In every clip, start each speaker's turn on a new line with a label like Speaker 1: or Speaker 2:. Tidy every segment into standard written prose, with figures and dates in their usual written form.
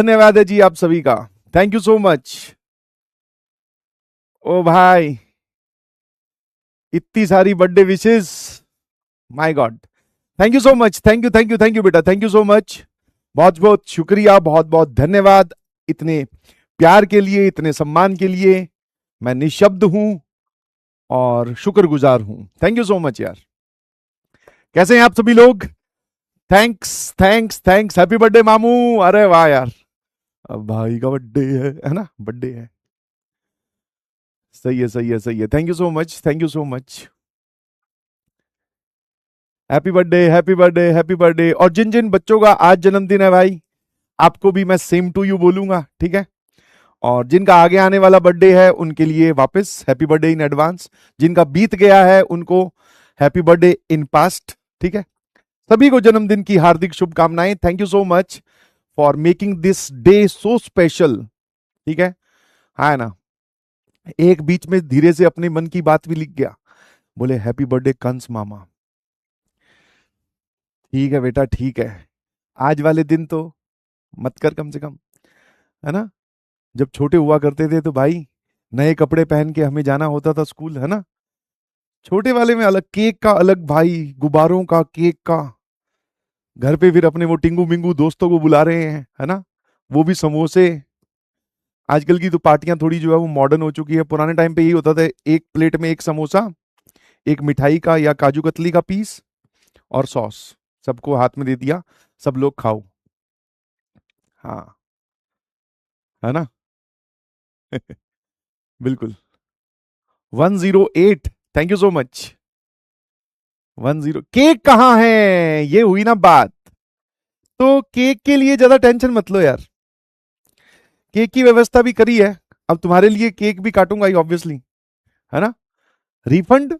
Speaker 1: धन्यवाद है जी आप सभी का, थैंक यू सो मच। ओ भाई, इतनी सारी birthday wishes, my God, thank you so much, thank you thank you thank you बेटा, थैंक यू सो मच, बहुत बहुत शुक्रिया, बहुत बहुत धन्यवाद इतने प्यार के लिए, इतने सम्मान के लिए। मैं निशब्द हूं और शुक्रगुजार हूं, थैंक यू सो मच यार। कैसे हैं आप सभी लोग? Thanks thanks thanks, happy birthday मामू। अरे वाह यार, अब भाई का बर्थडे है ना, बर्थडे है, सही है सही है सही है, thank you so much, thank you so much. Happy birthday happy birthday happy birthday. और जिन जिन बच्चों का आज जन्मदिन है भाई, आपको भी मैं सेम टू यू बोलूंगा, ठीक है। और जिनका आगे आने वाला बर्थडे है उनके लिए वापस हैप्पी बर्थडे इन एडवांस, जिनका बीत गया है उनको हैप्पी बर्थडे इन पास्ट, ठीक है। सभी को जन्मदिन की हार्दिक शुभकामनाएं, thank you so much for making this day so special, ठीक है। हाँ ना, एक बीच में धीरे से अपने मन की बात भी लिख गया, बोले हैप्पी बर्थडे कंस मामा। ठीक है बेटा, ठीक है, आज वाले दिन तो मत कर कम से कम, है ना। जब छोटे हुआ करते थे तो भाई नए कपड़े पहन के हमें जाना होता था स्कूल, है ना। छोटे वाले में अलग, केक का अलग भाई, गुब्बारों का, केक का, घर पे फिर अपने वो टिंगू मिंगू दोस्तों को बुला रहे हैं, है ना, वो भी समोसे। आजकल की तो पार्टियां थोड़ी जो है वो मॉडर्न हो चुकी है, पुराने टाइम पे यही होता था, एक प्लेट में एक समोसा, एक मिठाई का या काजू कतली का पीस और सॉस, सबको हाथ में दे दिया, सब लोग खाओ। हाँ, है ना। बिल्कुल। 108, thank you so much. 10, cake कहाँ है, ये हुई ना बात। तो केक के लिए ज्यादा टेंशन मत लो यार, केक की व्यवस्था भी करी है, अब तुम्हारे लिए केक भी काटूंगा ही ऑब्वियसली, है ना। रिफंड,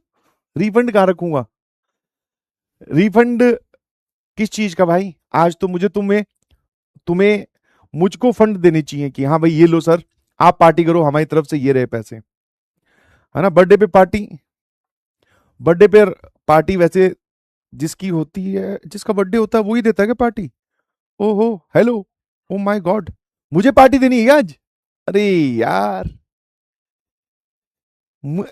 Speaker 1: रिफंड कहाँ रखूंगा, रिफंड किस चीज का भाई? आज तो मुझे तुम्हें तुम्हें मुझको फंड देने चाहिए कि हाँ भाई ये लो सर, आप पार्टी करो, हमारी तरफ से ये रहे पैसे, है ना। बर्थडे पे पार्टी, बर्थडे पे पार्टी वैसे जिसकी होती है, जिसका बर्थडे होता है वही देता है क्या पार्टी? ओहो, हेलो, ओ माय गॉड, मुझे पार्टी देनी है क्या आज? अरे यार, मु-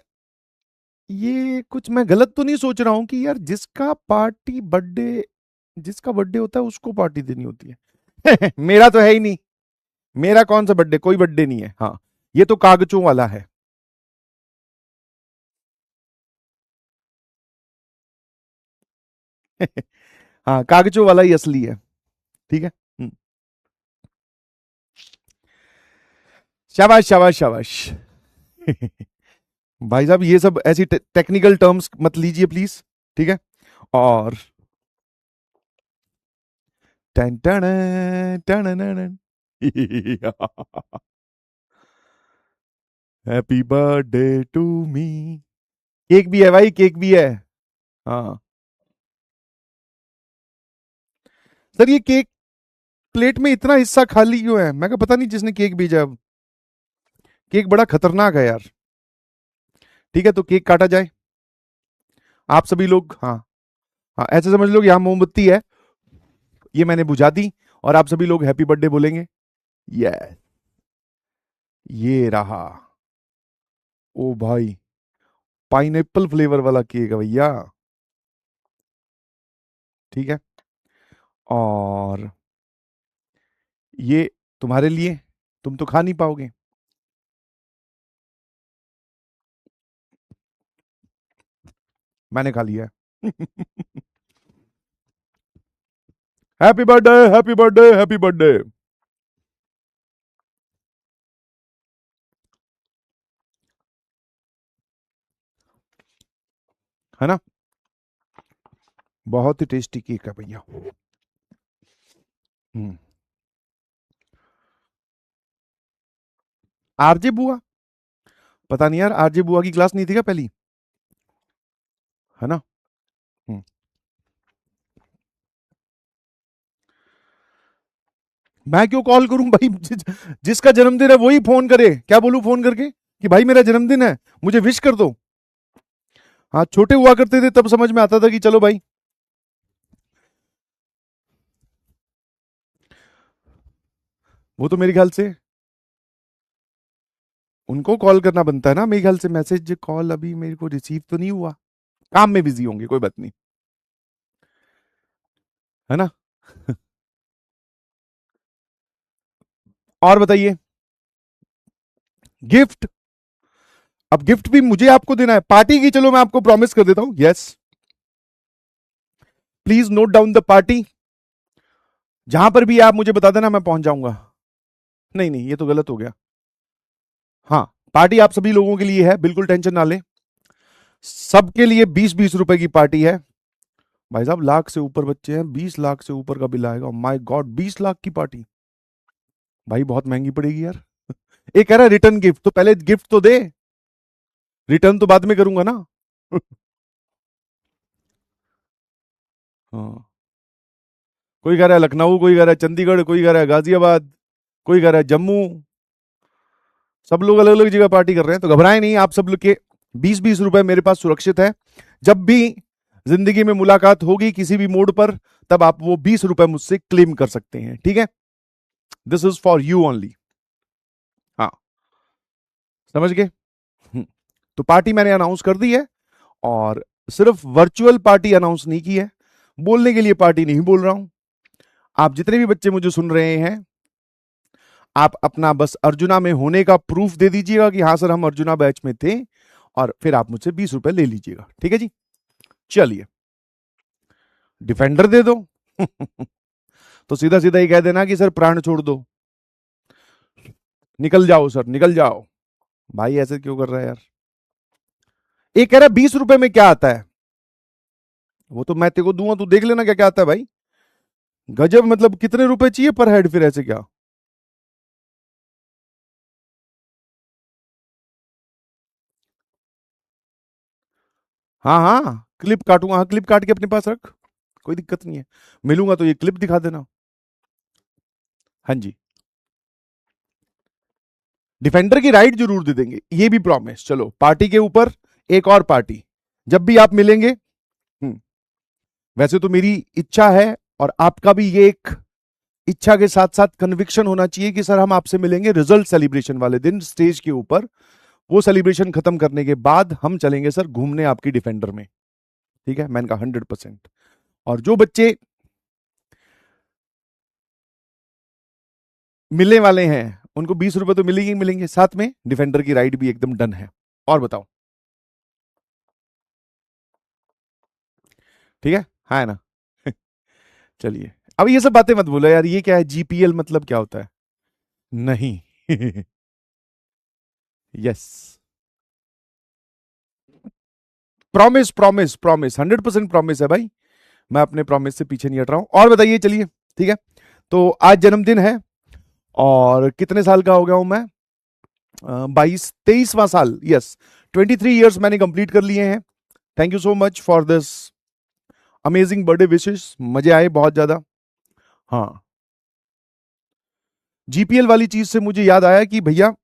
Speaker 1: ये कुछ मैं गलत तो नहीं सोच रहा हूं कि यार जिसका पार्टी बर्थडे, जिसका बर्थडे होता है उसको पार्टी देनी होती है? मेरा तो है ही नहीं, मेरा कौन सा बर्थडे, कोई बर्थडे नहीं है, हाँ, ये तो कागजों वाला है। हाँ, कागजों वाला ही असली है, ठीक है। शाबाश शाबाश शाबाश। भाई साहब ये सब ऐसी टेक्निकल टर्म्स मत लीजिए प्लीज, ठीक है। और टन टन टन, happy birthday to me. Cake भी है भाई, केक भी है। हाँ सर, ये केक प्लेट में इतना हिस्सा खाली क्यों है? मैं कहा पता नहीं जिसने केक भेजा, अब केक बड़ा खतरनाक है यार। ठीक है, तो केक काटा जाए, आप सभी लोग, हाँ हाँ, ऐसे समझ लो कि यहाँ मोमबत्ती है, ये मैंने बुझा दी, और आप सभी लोग हैप्पी बर्थडे बोलेंगे। यस, ये रहा। ओ भाई, पाइनएप्पल फ्लेवर वाला केक है भैया, ठीक है। और ये तुम्हारे लिए, तुम तो खा नहीं पाओगे। मैंने खा लिया है। Happy birthday happy birthday happy birthday. है ना, बहुत ही टेस्टी केक है भैया। हम्म। आरजे बुआ, पता नहीं यार, आरजे बुआ की क्लास नहीं थी क्या पहली, है ना। हम्म। मैं क्यों कॉल करूं भाई, जिसका जन्मदिन है वही फोन करे, क्या बोलूं फोन करके कि भाई मेरा जन्मदिन है, मुझे विश कर दो। हाँ, छोटे हुआ करते थे तब समझ में आता था कि चलो भाई, वो तो मेरे ख्याल से उनको कॉल करना बनता है ना, मेरे ख्याल से मैसेज कॉल अभी मेरे को रिसीव तो नहीं हुआ, काम में बिजी होंगे, कोई बात नहीं, है ना। और बताइए, गिफ्ट, अब गिफ्ट भी मुझे आपको देना है पार्टी की, चलो मैं आपको प्रॉमिस कर देता हूं, yes, please note down the party, जहां पर भी आप मुझे बता देना मैं पहुंच जाऊंगा। नहीं नहीं, ये तो गलत हो गया। हाँ, पार्टी आप सभी लोगों के लिए है, बिल्कुल टेंशन ना लें, सबके लिए 20-20 रुपए की पार्टी है। भाई साहब, लाख से ऊपर बच्चे हैं, 20 लाख से ऊपर का बिल आएगा, माय गॉड, 20 लाख की पार्टी, भाई बहुत महंगी पड़ेगी यार। एक कह रहा है रिटर्न गिफ्ट, तो पहले गिफ्ट तो दे, रिटर्न तो बाद में करूंगा ना। हाँ, कोई कह रहा है लखनऊ, कोई कह रहा है चंडीगढ़, कोई कह रहा है गाजियाबाद, कोई कह रहा है जम्मू, सब लोग अलग अलग जगह पार्टी कर रहे हैं, तो घबराएं नहीं, आप सब लोग के 20-20 रुपए मेरे पास सुरक्षित है। जब भी जिंदगी में मुलाकात होगी किसी भी मोड पर, तब आप वो 20 रुपए मुझसे क्लेम कर सकते हैं, ठीक है, this is for you only. हाँ, समझ गए। तो पार्टी मैंने अनाउंस कर दी है, और सिर्फ वर्चुअल पार्टी अनाउंस नहीं की है, बोलने के लिए पार्टी नहीं बोल रहा हूं। आप जितने भी बच्चे मुझे सुन रहे हैं, आप अपना बस अर्जुना में होने का प्रूफ दे दीजिएगा कि हाँ सर हम अर्जुना बैच में थे, और फिर आप मुझसे 20 रुपए ले लीजिएगा, ठीक है जी। चलिए, डिफेंडर दे दो। तो सीधा सीधा ही कह देना कि सर प्राण छोड़ दो, निकल जाओ सर निकल जाओ। भाई ऐसे क्यों कर रहा है यार। एक कह रहा है 20 रुपए में क्या आता है, वो तो मैं तेरे को दूंगा, तू देख लेना क्या क्या आता है भाई। गजब, मतलब कितने रुपए चाहिए पर हेड, फिर ऐसे क्या। हाँ हाँ, क्लिप काटूंगा, हाँ क्लिप काट के अपने पास रख, कोई दिक्कत नहीं है, मिलूंगा तो ये क्लिप दिखा देना। हाँ जी, डिफेंडर की राइड जरूर दे देंगे, ये भी प्रॉमिस। चलो, पार्टी के ऊपर एक और पार्टी, जब भी आप मिलेंगे। वैसे तो मेरी इच्छा है, और आपका भी ये एक इच्छा के साथ साथ कन्विक्शन होना चाहिए कि सर हम आपसे मिलेंगे रिजल्ट सेलिब्रेशन वाले दिन स्टेज के ऊपर, वो सेलिब्रेशन खत्म करने के बाद हम चलेंगे सर घूमने आपकी डिफेंडर में, ठीक है, मैंने कहा 100%। और जो बच्चे मिलने वाले हैं उनको 20 रुपए तो मिलेंगे ही मिलेंगे, साथ में डिफेंडर की राइड भी एकदम डन है। और बताओ, ठीक है, हाँ है ना। चलिए, अब ये सब बातें मत बोलो यार, ये क्या है जीपीएल, मतलब क्या होता है। नहीं। Yes, promise promise promise, 100% promise है भाई, मैं अपने प्रॉमिस से पीछे नहीं हट रहा हूं। और बताइए, चलिए, ठीक है, तो आज जन्मदिन है, और कितने साल का हो गया हूं मैं, 22-23वां साल, यस, 23 ईयर्स मैंने कंप्लीट कर लिए हैं। Thank you so much for this amazing birthday विशेष, मजे आए बहुत ज्यादा। हाँ, जीपीएल वाली चीज से मुझे याद आया कि भैया,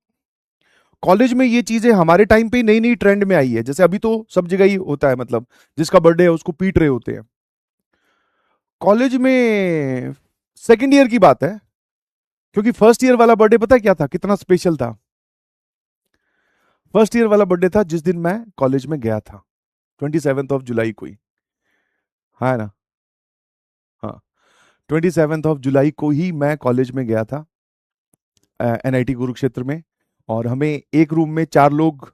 Speaker 1: कॉलेज में ये चीजें हमारे टाइम पे नई नई ट्रेंड में आई है, जैसे अभी तो सब जगह ही होता है, मतलब जिसका बर्थडे है उसको पीट रहे होते हैं। कॉलेज में सेकेंड ईयर की बात है, क्योंकि फर्स्ट ईयर वाला बर्थडे पता है क्या था, कितना स्पेशल था। फर्स्ट ईयर वाला बर्थडे था जिस दिन मैं कॉलेज में गया था, 27 जुलाई को ही, हाँ है ना। हाँ, 27 जुलाई को ही मैं कॉलेज में गया था, एनआईटी कुरुक्षेत्र में। और हमें एक रूम में 4 लोग,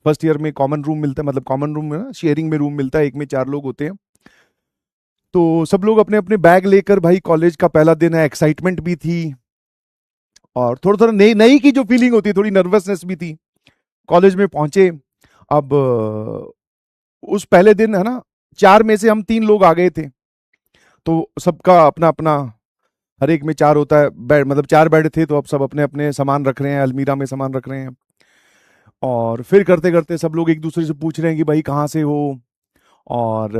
Speaker 1: फर्स्ट ईयर में कॉमन रूम मिलता है, मतलब कॉमन रूम में ना, शेयरिंग में रूम मिलता है, एक में 4 लोग होते हैं। तो सब लोग अपने अपने बैग लेकर, भाई कॉलेज का पहला दिन है, एक्साइटमेंट भी थी, और थोड़ा थोड़ा नई नई की जो फीलिंग होती है, थोड़ी नर्वसनेस भी थी। कॉलेज में पहुंचे, अब उस पहले दिन है ना, 4 में से हम 3 लोग आ गए थे, तो सबका अपना अपना, हर एक में 4 होता है बेड, मतलब 4 बेड थे, तो अब सब अपने अपने सामान रख रहे हैं, अलमीरा में सामान रख रहे हैं। और फिर करते करते सब लोग एक दूसरे से पूछ रहे हैं कि भाई कहाँ से हो, और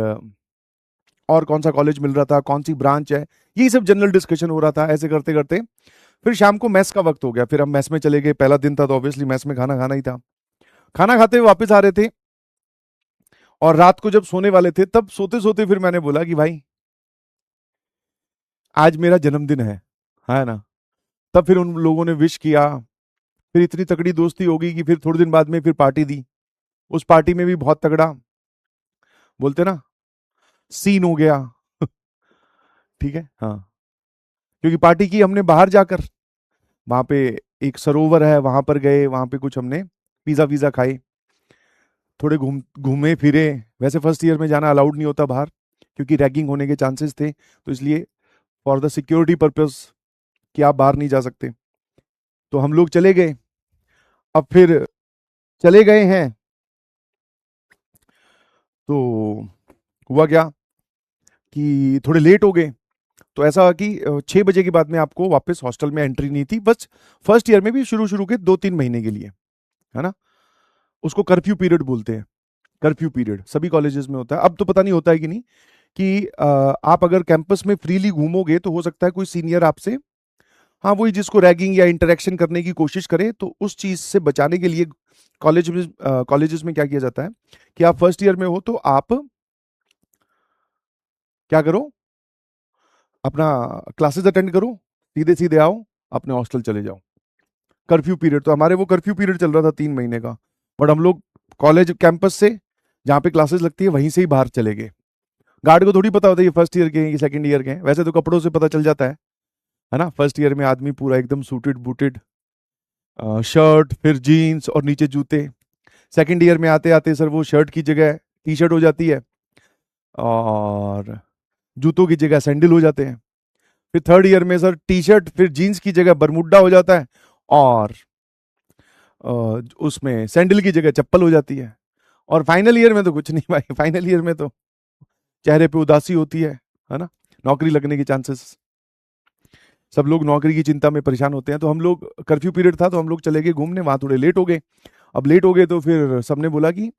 Speaker 1: और कौन सा कॉलेज मिल रहा था, कौन सी ब्रांच है, यही सब जनरल डिस्कशन हो रहा था। ऐसे करते करते फिर शाम को मैस का वक्त हो गया, फिर हम मैस में चले गए, पहला दिन था तो ऑब्वियसली मैस में खाना खाना ही था। खाना खाते हुए वापस आ रहे थे, और रात को जब सोने वाले थे, तब सोते सोते फिर मैंने बोला कि भाई आज मेरा जन्मदिन है ना। तब फिर उन लोगों ने विश किया, फिर इतनी तगड़ी दोस्ती हो गई कि फिर थोड़े दिन बाद में फिर पार्टी दी। उस पार्टी में भी बहुत तगड़ा, बोलते ना, सीन हो गया। ठीक है, हाँ। क्योंकि पार्टी की हमने बाहर जाकर, वहां पे एक सरोवर है, वहां पर गए, वहां पे कुछ हमने पिज्जा विज़ा खाए, थोड़े घूमे फिरे। वैसे फर्स्ट ईयर में जाना अलाउड नहीं होता बाहर, क्योंकि रैगिंग होने के चांसेस थे, तो इसलिए फॉर द सिक्योरिटी पर्पस कि आप बाहर नहीं जा सकते। तो हम लोग चले गए। अब फिर चले गए हैं, तो हुआ क्या कि थोड़े लेट हो गए। तो ऐसा हुआ कि 6 बजे के बाद में आपको वापस हॉस्टल में एंट्री नहीं थी, बस फर्स्ट ईयर में भी शुरू शुरू के 2-3 महीने के लिए, है ना। उसको कर्फ्यू पीरियड बोलते हैं। कर्फ्यू पीरियड सभी कॉलेजेस में होता है, अब तो पता नहीं होता है कि नहीं, कि आप अगर कैंपस में फ्रीली घूमोगे तो हो सकता है कोई सीनियर आपसे, हाँ वही जिसको रैगिंग या इंटरेक्शन करने की कोशिश करे, तो उस चीज से बचाने के लिए कॉलेजेस में क्या किया जाता है कि आप फर्स्ट ईयर में हो तो आप क्या करो, अपना क्लासेस अटेंड करो, सीधे सीधे आओ, अपने हॉस्टल चले जाओ। कर्फ्यू पीरियड, तो हमारे वो कर्फ्यू पीरियड चल रहा था 3 महीने का, बट हम लोग कॉलेज कैंपस से, जहाँ पे क्लासेस लगती है वहीं से ही बाहर चले गए। गार्ड को थोड़ी पता होता है ये फर्स्ट ईयर के हैं कि सेकंड ईयर के हैं, वैसे तो कपड़ों से पता चल जाता है ना। फर्स्ट ईयर में आदमी पूरा एकदम सूटेड बूटेड, शर्ट फिर जीन्स और नीचे जूते। सेकंड ईयर में आते आते सर वो शर्ट की जगह टी शर्ट हो जाती है, और जूतों की जगह सैंडल हो जाते हैं। फिर थर्ड ईयर में सर टी शर्ट फिर जीन्स की जगह बरमुड्डा हो जाता है, और उसमें सैंडल की जगह चप्पल हो जाती है। और फाइनल ईयर में तो कुछ नहीं भाई, फाइनल ईयर में तो चेहरे पे उदासी होती है ना। नौकरी लगने के चांसेस, सब लोग नौकरी की चिंता में परेशान होते हैं। तो हम लोग, कर्फ्यू पीरियड था तो हम लोग चले गए घूमने, वहां थोड़े लेट हो गए। अब लेट हो गए तो फिर सबने बोला कि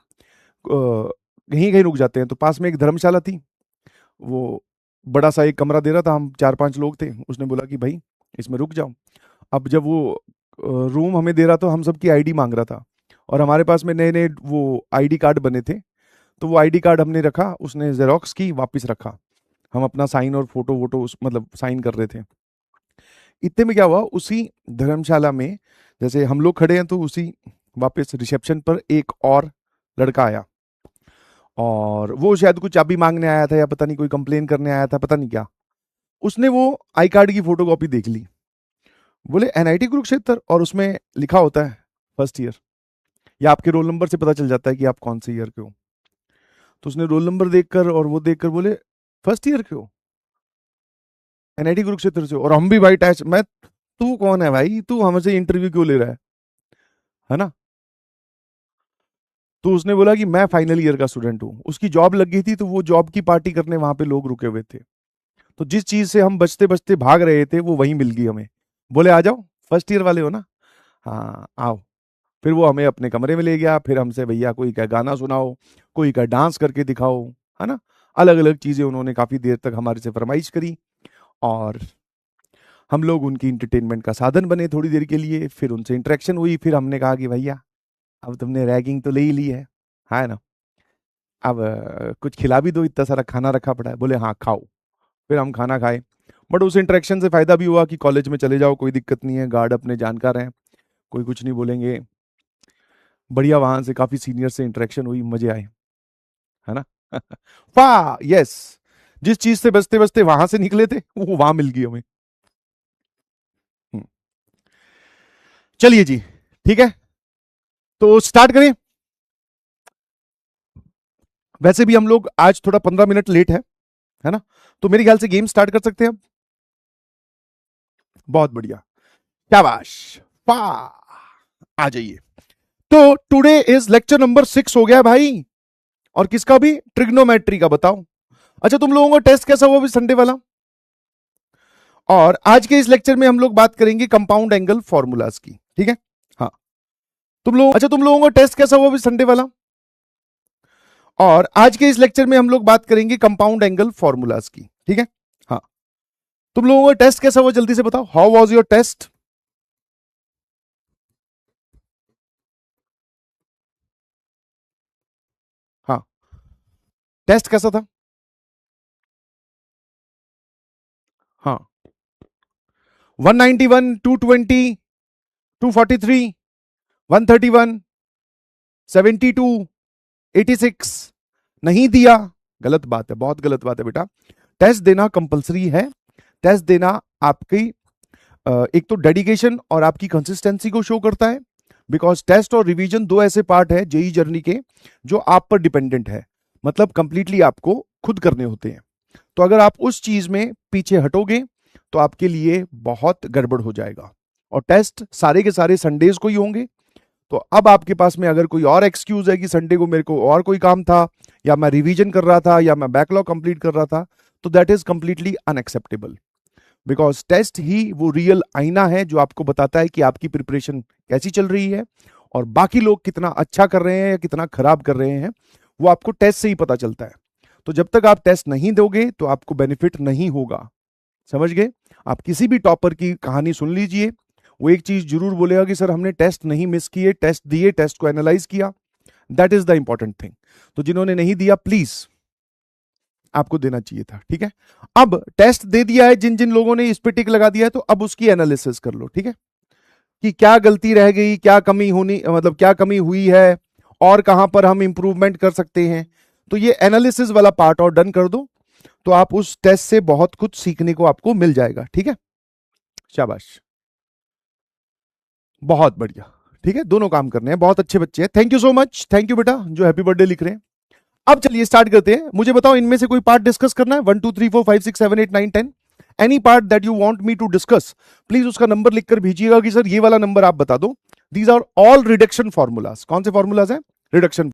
Speaker 1: कहीं कहीं रुक जाते हैं, तो पास में एक धर्मशाला थी, वो बड़ा सा एक कमरा दे रहा था, हम 4-5 लोग थे, उसने बोला कि भाई इसमें रुक जाओ। अब जब वो रूम हमें दे रहा था, हम सबकी आईडी मांग रहा था, और हमारे पास में नए नए वो आईडी कार्ड बने थे, तो वो आईडी कार्ड हमने रखा, उसने जेरोक्स की वापस रखा, हम अपना साइन और फोटो वोटो उस मतलब साइन कर रहे थे। इतने में क्या हुआ, उसी धर्मशाला में जैसे हम लोग खड़े हैं, तो उसी वापस रिसेप्शन पर एक और लड़का आया, और वो शायद कुछ चाबी मांगने आया था, या पता नहीं कोई कंप्लेन करने आया था, पता नहीं क्या। उसने वो आई कार्ड की फोटो कॉपी देख ली, बोले एनआईटी कुरुक्षेत्र, और उसमें लिखा होता है फर्स्ट ईयर, या आपके रोल नंबर से पता चल जाता है कि आप कौन से ईयर के हो। तो उसने रोल नंबर देखकर और वो देखकर बोले फर्स्ट ईयर के हो, एनआईटी कुरुक्षेत्र से हो। और हम भी भाई टैच, मैं, तू कौन है भाई, तू हमसे इंटरव्यू क्यों ले रहा है ना। तो उसने बोला कि मैं फाइनल ईयर का स्टूडेंट हूँ, उसकी जॉब लग गई थी, तो वो जॉब की पार्टी करने वहां पे लोग रुके हुए थे, तो जिस चीज से हम बचते बचते भाग रहे थे वो वहीं मिल गई हमें। बोले आ जाओ, फर्स्ट ईयर वाले हो ना, हाँ आओ। फिर वो हमें अपने कमरे में ले गया, फिर हमसे भैया कोई का गाना सुनाओ, कोई का डांस करके दिखाओ, है ना। अलग अलग चीजें उन्होंने काफी देर तक हमारे से फरमाइश करी, और हम लोग उनकी इंटरटेनमेंट का साधन बने थोड़ी देर के लिए। फिर उनसे इंटरेक्शन हुई, फिर हमने कहा कि भैया अब तुमने रैगिंग तो ले ही ली है ना, अब कुछ खिला भी दो, इतना सारा खाना रखा पड़ा है। बोले हाँ खाओ। फिर हम खाना खाए। बट उस इंटरेक्शन से फायदा भी हुआ कि कॉलेज में चले जाओ कोई दिक्कत नहीं है, गार्ड अपने जानकार हैं, कोई कुछ नहीं बोलेंगे। बढ़िया, वहां से काफी सीनियर से इंटरेक्शन हुई, मजे आए, है ना। वाह यस, जिस चीज से बचते बचते वहां से निकले थे वो वहां मिल गई हमें। हम्म, चलिए जी, ठीक है, तो स्टार्ट करें। वैसे भी हम लोग आज थोड़ा 15 मिनट लेट है ना, तो मेरे ख्याल से गेम स्टार्ट कर सकते हैं अब। बहुत बढ़िया, शाबाश, वाह, आ जाइए। तो टुडे इज लेक्चर नंबर 6 हो गया भाई, और किसका भी, ट्रिग्नोमेट्री का, बताओ। अच्छा तुम लोगों का टेस्ट कैसा हुआ अभी संडे वाला। और आज के इस लेक्चर में हम लोग बात करेंगे कंपाउंड एंगल फॉर्मूलाज की, ठीक है। हाँ, तुम लोगों का टेस्ट कैसा हुआ अभी संडे वाला। और आज के इस लेक्चर में हम लोग बात करेंगे कंपाउंड एंगल फॉर्मूलाज की, ठीक है। हाँ, तुम लोगों का टेस्ट कैसा हुआ जल्दी से बताओ, हाउ वाज योर टेस्ट। हाँ, टेस्ट कैसा था। हाँ, 191, 220, 243, 131, 72, 86 नहीं दिया, गलत बात है, बहुत गलत बात है बेटा। टेस्ट देना कंपलसरी है। टेस्ट देना आपकी एक तो डेडिकेशन और आपकी कंसिस्टेंसी को शो करता है, बिकॉज टेस्ट और रिवीजन दो ऐसे पार्ट है जेई जर्नी के जो आप पर डिपेंडेंट है, मतलब कंप्लीटली आपको खुद करने होते हैं। तो अगर आप उस चीज में पीछे हटोगे तो आपके लिए बहुत गड़बड़ हो जाएगा। और टेस्ट सारे के सारे संडेज को ही होंगे। तो अब आपके पास में अगर कोई और एक्सक्यूज है कि संडे को मेरे को और कोई काम था, या मैं रिवीजन कर रहा था, या मैं बैकलॉग कंप्लीट कर रहा था, तो that is completely unacceptable. Because test ही वो रियल आईना है जो आपको बताता है कि आपकी प्रिपरेशन कैसी चल रही है, और बाकी लोग कितना अच्छा कर रहे हैं या कितना खराब कर रहे हैं वो आपको टेस्ट से ही पता चलता है। तो जब तक आप टेस्ट नहीं दोगे तो आपको बेनिफिट नहीं होगा। समझ गए? आप किसी भी टॉपर की कहानी सुन लीजिए, वो एक चीज जरूर बोलेगा कि सर हमने टेस्ट नहीं मिस किए, टेस्ट दिए, टेस्ट को एनालाइज किया। That is the important thing. तो जिन्होंने नहीं दिया प्लीज आपको देना चाहिए था। ठीक है, अब टेस्ट दे दिया है जिन जिन लोगों ने इस पे टिक लगा दिया है, तो अब उसकी एनालिसिस कर लो। ठीक है, कि क्या गलती रह गई, क्या कमी होनी, मतलब क्या कमी हुई है, और कहां पर हम इंप्रूवमेंट कर सकते हैं। तो ये एनालिसिस वाला पार्ट और डन कर दो, तो आप उस टेस्ट से बहुत कुछ सीखने को आपको मिल जाएगा। ठीक है, शाबाश, बहुत बढ़िया। ठीक है, दोनों काम करने हैं, बहुत अच्छे बच्चे हैं। Thank you so much, thank you बेटा जो हैप्पी बर्थडे लिख रहे हैं। अब चलिए स्टार्ट करते हैं। मुझे बताओ इनमें से कोई पार्ट डिस्कस करना है? 1 2 3 4 5 6 7 8 9 10, any part that you want me to discuss, please उसका नंबर लिखकर भेजिएगा कि सर ये वाला नंबर आप बता दो। These are all reduction formulas. कौन से फॉर्मूलाज हैं? रिडक्शन